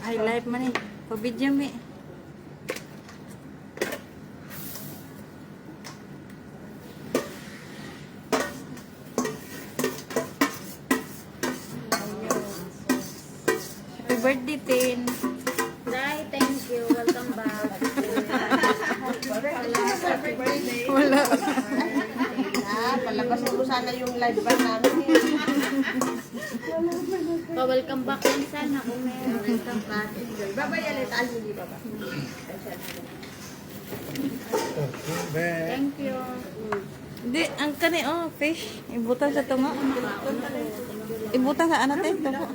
Ay, live man eh. Pabidyo mo eh. Happy birthday, Tin. Dai, thank you. Welcome back. Happy birthday. Wala. Palabas mo sana yung live ban namin. Pa-welcome back din sana kung meron. Welcome back. Baba yan, taal hindi baba. Thank you. Hindi, ang kani, oh, fish. Ibutan sa tunga. Ibutan sa ano, Tin? Tunga.